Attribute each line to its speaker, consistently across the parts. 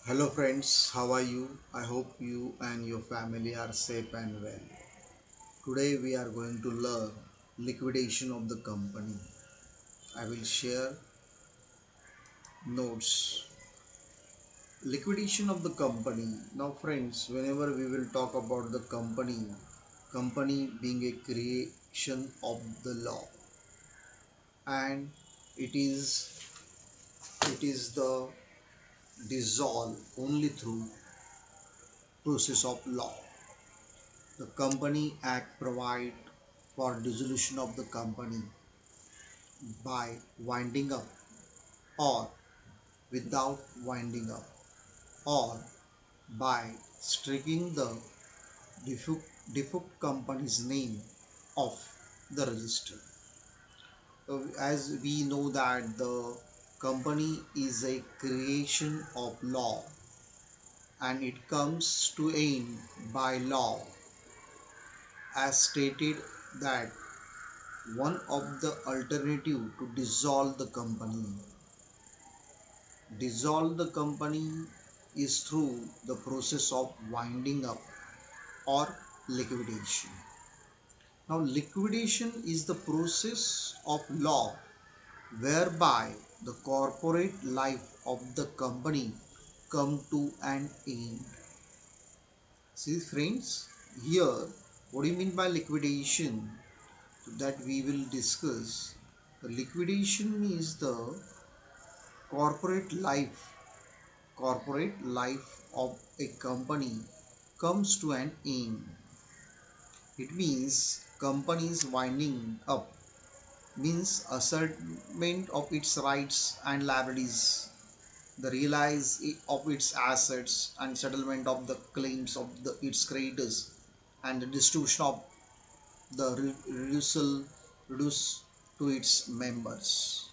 Speaker 1: Hello friends, how are you? I hope you and your family are safe and well. Today we are going to learn liquidation of the company. I will share notes. Liquidation of the company. Now friends, whenever we will talk about the company being a creation of the law, and it is it is the dissolve only through process of law. The Company Act provide for dissolution of the company by winding up or without winding up or by striking the defunct company's name off the register. As we know that the company is a creation of law and it comes to aim by law as stated that one of the alternative to dissolve the company is through the process of winding up or liquidation. Now liquidation is the process of law whereby the corporate life of the company come to an end. See friends, here what do you mean by liquidation? That we will discuss. The liquidation means the corporate life corporate life of a company comes to an end. It means companies winding up means assertment of its rights and liabilities, the release of its assets and settlement of the claims of its creditors, and the distribution of the reduce to its members.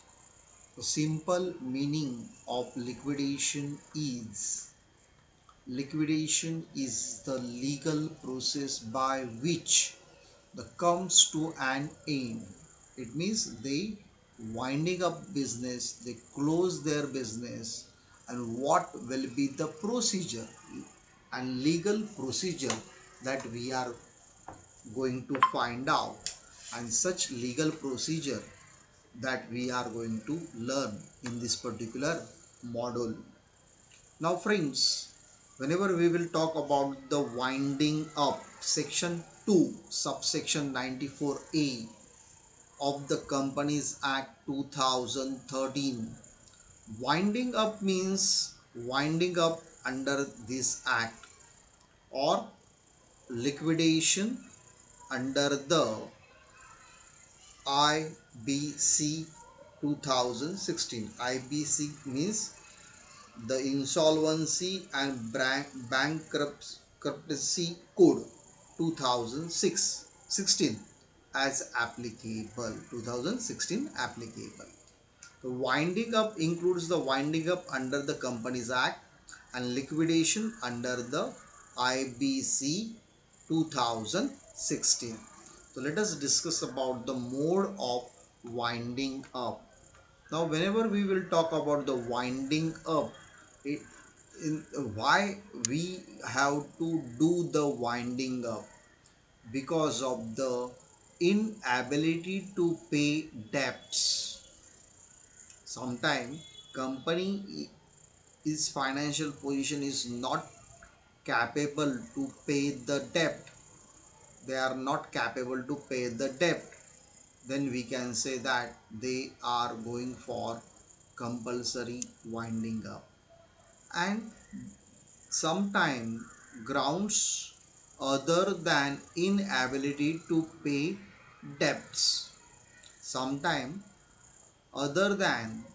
Speaker 1: The simple meaning of liquidation is the legal process by which the comes to an end. It means they winding up business, they close their business, and what will be the procedure and legal procedure that we are going to find out, and such legal procedure that we are going to learn in this particular module. Now friends, whenever we will talk about the winding up, section 2 subsection 94A of the Companies Act 2013, winding up means winding up under this act, or liquidation under the IBC 2016. IBC means the Insolvency and Bankruptcy Code 2016 as applicable. 2016 applicable. The winding up includes the winding up under the Companies Act and liquidation under the IBC 2016. So let us discuss about the mode of winding up. Now whenever we will talk about the winding up, it, in why we have to do the winding up, because of the inability to pay debts. Sometimes company is financial position is not capable to pay the debt. They are not capable to pay the debt. Then we can say that they are going for compulsory winding up. And sometimes grounds other than inability to pay debts. Sometimes other than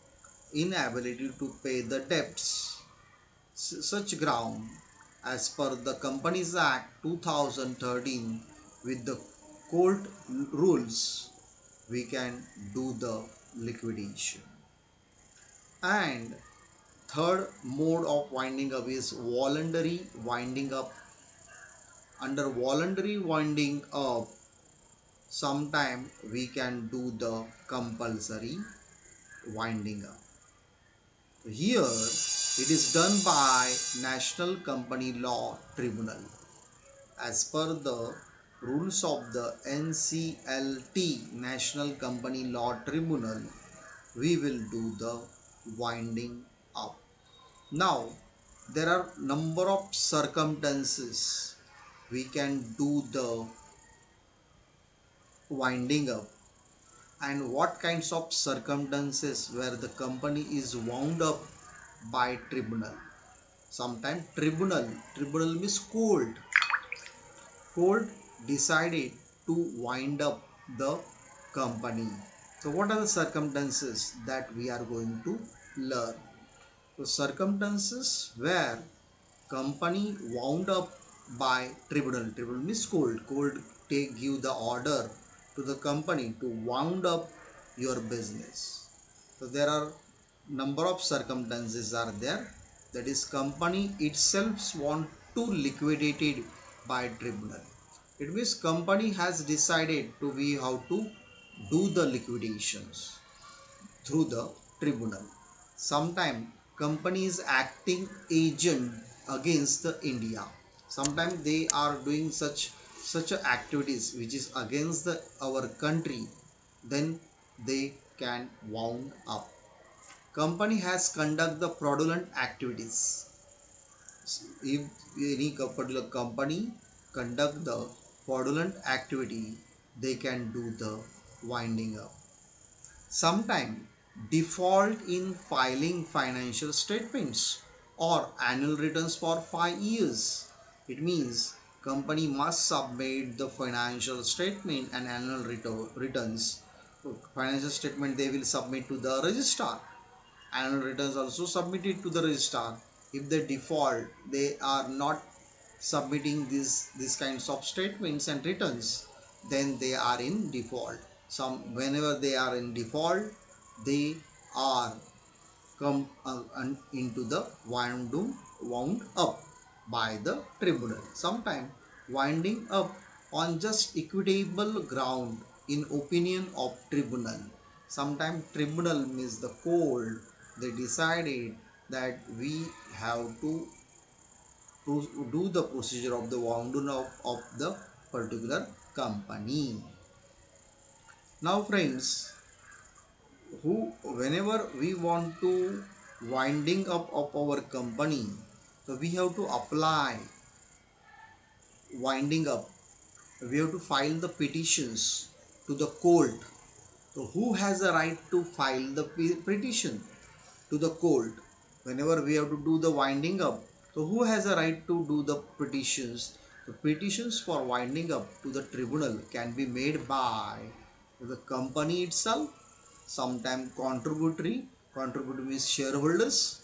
Speaker 1: inability to pay the debts. Such ground as per the Companies Act 2013 with the court rules, we can do the liquidation. And third mode of winding up is voluntary winding up. Under voluntary winding up, sometime we can do the compulsory winding up. Here It is done by National Company Law Tribunal. As per the rules of the NCLT, National Company Law Tribunal, we will do the winding up. Now there are number of circumstances we can do the winding up, and what kinds of circumstances where the company is wound up by tribunal. Sometimes tribunal means court decided to wind up the company. So what are the circumstances that we are going to learn? So circumstances where company wound up by tribunal means court take give the order to the company to wound up your business. So there are number of circumstances are there, that is company itself want to liquidate it by tribunal. It means company has decided to be how to do the liquidations through the tribunal. Sometimes company is acting agent against the India. Sometimes they are doing such activities which is against our country. Then they can wound up. Company has conduct the fraudulent activities. If any particular company conduct the fraudulent activity, they can do the winding up. Sometimes default in filing financial statements or annual returns for 5 years. It means company must submit the financial statement and annual returns. Financial statement they will submit to the registrar. Annual returns also submitted to the registrar. If they default, they are not submitting these kinds of statements and returns, then they are in default. Whenever they are in default, they are come into the wound up by the tribunal. Sometimes winding up on just equitable ground in opinion of tribunal. Sometimes tribunal means the court, they decided that we have to do the procedure of the wounding of the particular company. Now friends, who whenever we want to winding up of our company, so we have to apply winding up, we have to file the petitions to the court. So who has the right to file the petition to the court whenever we have to do the winding up? So who has a right to do the petitions? The petitions for winding up to the tribunal can be made by the company itself. Sometimes contributory means shareholders,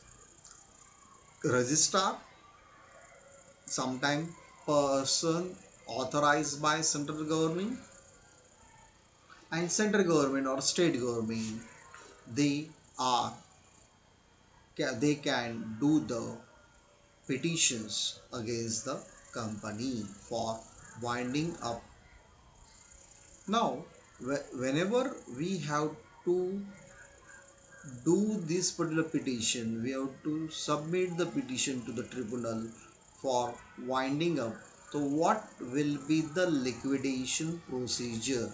Speaker 1: registrar, sometimes person authorized by central government, and central government or state government, they are they can do the petitions against the company for winding up. Now whenever we have to do this particular petition, we have to submit the petition to the tribunal for winding up. So what will be the liquidation procedure?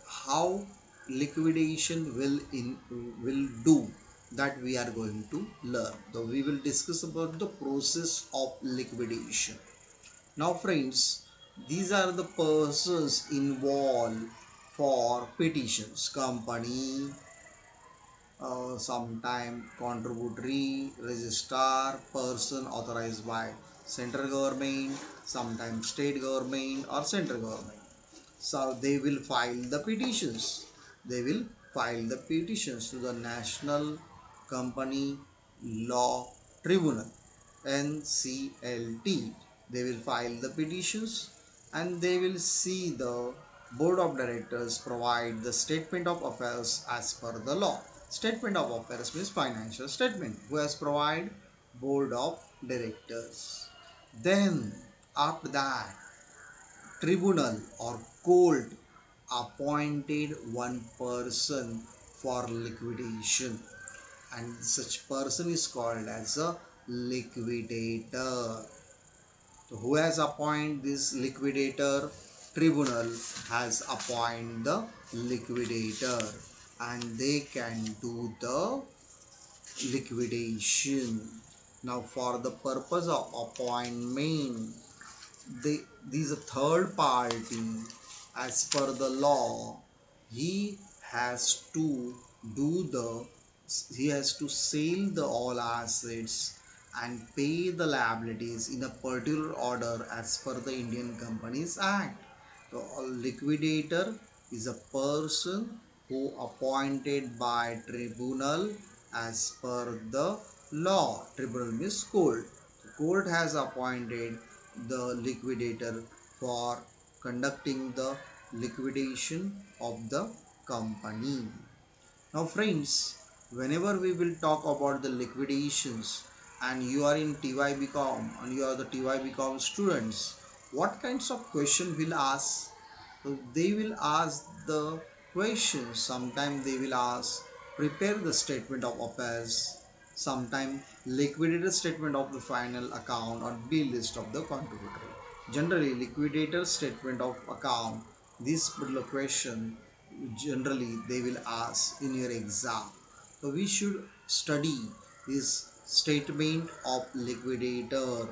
Speaker 1: How liquidation will do, that we are going to learn. So we will discuss about the process of liquidation. Now friends, these are the persons involved for petitions: company, sometime contributory, registrar, person authorized by central government, sometimes state government or central government. So they will file the petitions. They will file the petitions to the National Company Law Tribunal, NCLT. They will file the petitions and they will see the board of directors provide the statement of affairs as per the law. Statement of affairs means financial statement. Who has provide? Board of directors. Then after that, tribunal or court appointed one person for liquidation, and such person is called as a liquidator. So who has appointed this liquidator? Tribunal has appointed the liquidator, and they can do the liquidation. Now for the purpose of appointment, they these a third party, as per the law, he has to do the he has to sell the all assets and pay the liabilities in a particular order as per the Indian Companies Act. So a liquidator is a person who appointed by tribunal as per the law. Tribunal means court. The court has appointed the liquidator for conducting the liquidation of the company. Now friends, whenever we will talk about the liquidations and you are in TYBCom and you are the TYBCom students, what kinds of question will ask? So they will ask the questions. Sometimes they will ask prepare the statement of affairs, sometimes liquidate the statement of the final account or bill list of the contributor. Generally liquidator statement of account, this particular question generally they will ask in your exam. So we should study this statement of liquidator,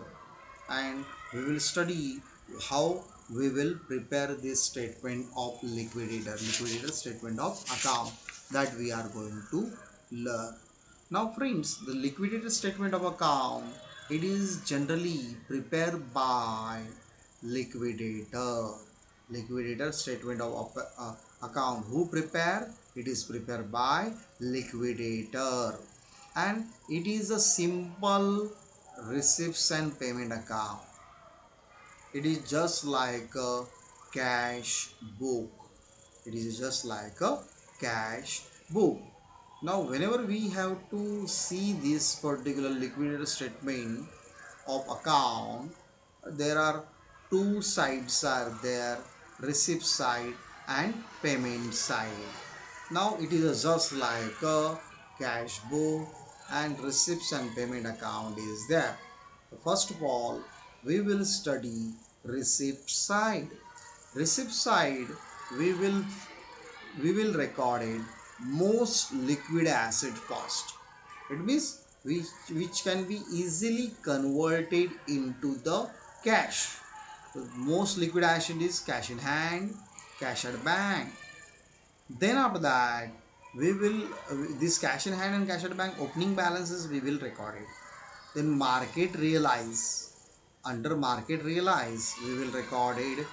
Speaker 1: and we will study how we will prepare this statement of liquidator statement of account that we are going to learn. Now friends, the liquidator statement of account, it is generally prepared by liquidator. Liquidator statement of account, who prepare? It is prepared by liquidator, and it is a simple receipts and payment account. It is just like a cash book. It is just like a cash book. Now whenever we have to see this particular liquidator statement of account, there are two sides are there, receipt side and payment side. Now it is just like a cash book, and receipts and payment account is there. First of all, we will study receipt side. Receipt side, we will record it most liquid asset cost. It means which can be easily converted into the cash. The most liquid asset is cash in hand, cash at bank. Then after that, we will this cash in hand and cash at bank opening balances we will record it. Then market realize. Under market realize, we will record it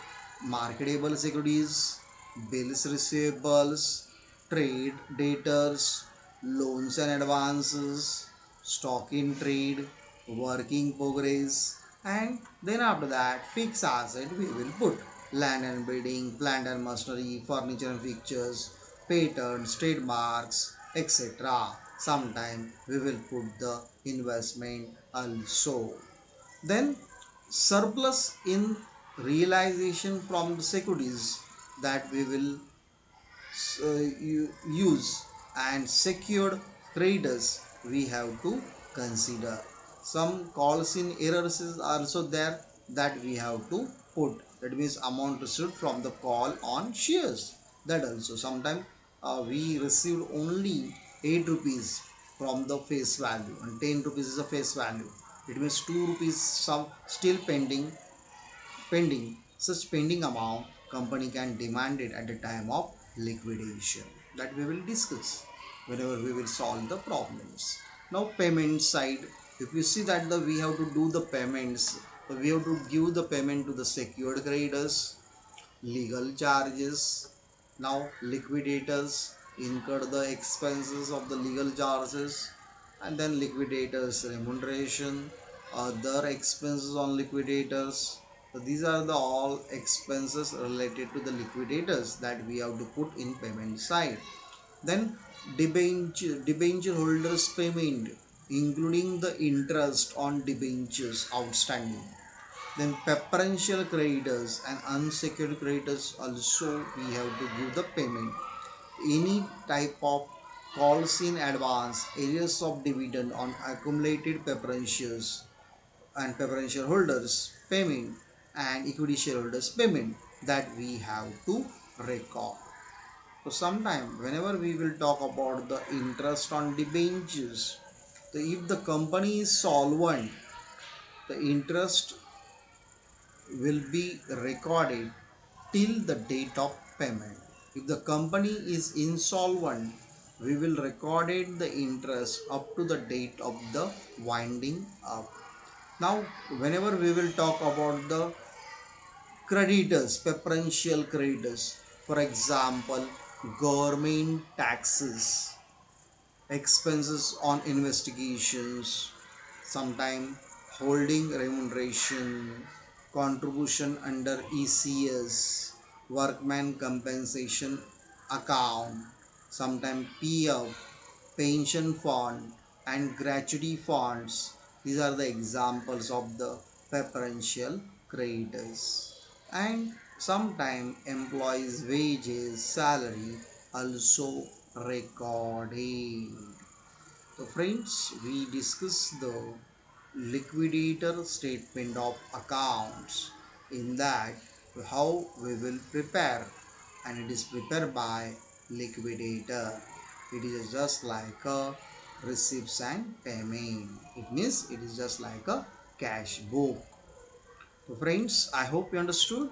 Speaker 1: marketable securities, bills receivables, trade debtors, loans and advances, stock in trade, working progress, and then after that fixed asset we will put land and building, plant and machinery, furniture and fixtures, patents, trademarks, etc. Sometime we will put the investment also. Then surplus in realization from the securities that we will use, and secured traders we have to consider. Some calls in errors is also there that we have to put, that means amount received from the call on shares, that also. Sometimes we received only 8 rupees from the face value and 10 rupees is a face value. It means 2 rupees some still pending. Such pending amount company can demand it at the time of liquidation, that we will discuss whenever we will solve the problems. Now payment side, if you see that we have to do the payments, we have to give the payment to the secured creditors, legal charges. Now liquidators incur the expenses of the legal charges, and then liquidators remuneration, other expenses on liquidators. So these are the all expenses related to the liquidators that we have to put in payment side. Then debenture holders payment, including the interest on debentures outstanding. Then preferential creditors and unsecured creditors also we have to give the payment. Any type of calls in advance, areas of dividend on accumulated preferentials and preferential holders payment and equity shareholders payment that we have to record. So sometime whenever we will talk about the interest on debentures, so if the company is solvent, the interest will be recorded till the date of payment. If the company is insolvent, we will record it the interest up to the date of the winding up. Now, whenever we will talk about the creditors, preferential creditors, for example, government taxes, expenses on investigations, sometime holding remuneration, contribution under ECS, workman compensation account, sometime PF, pension fund, and gratuity funds. These are the examples of the preferential creditors. And sometime employees' wages, salary also recorded. So friends, we discuss the liquidator statement of accounts. In that, how we will prepare, and it is prepared by liquidator. It is just like a receipts and payment. It means it is just like a cash book. So friends, I hope you understood.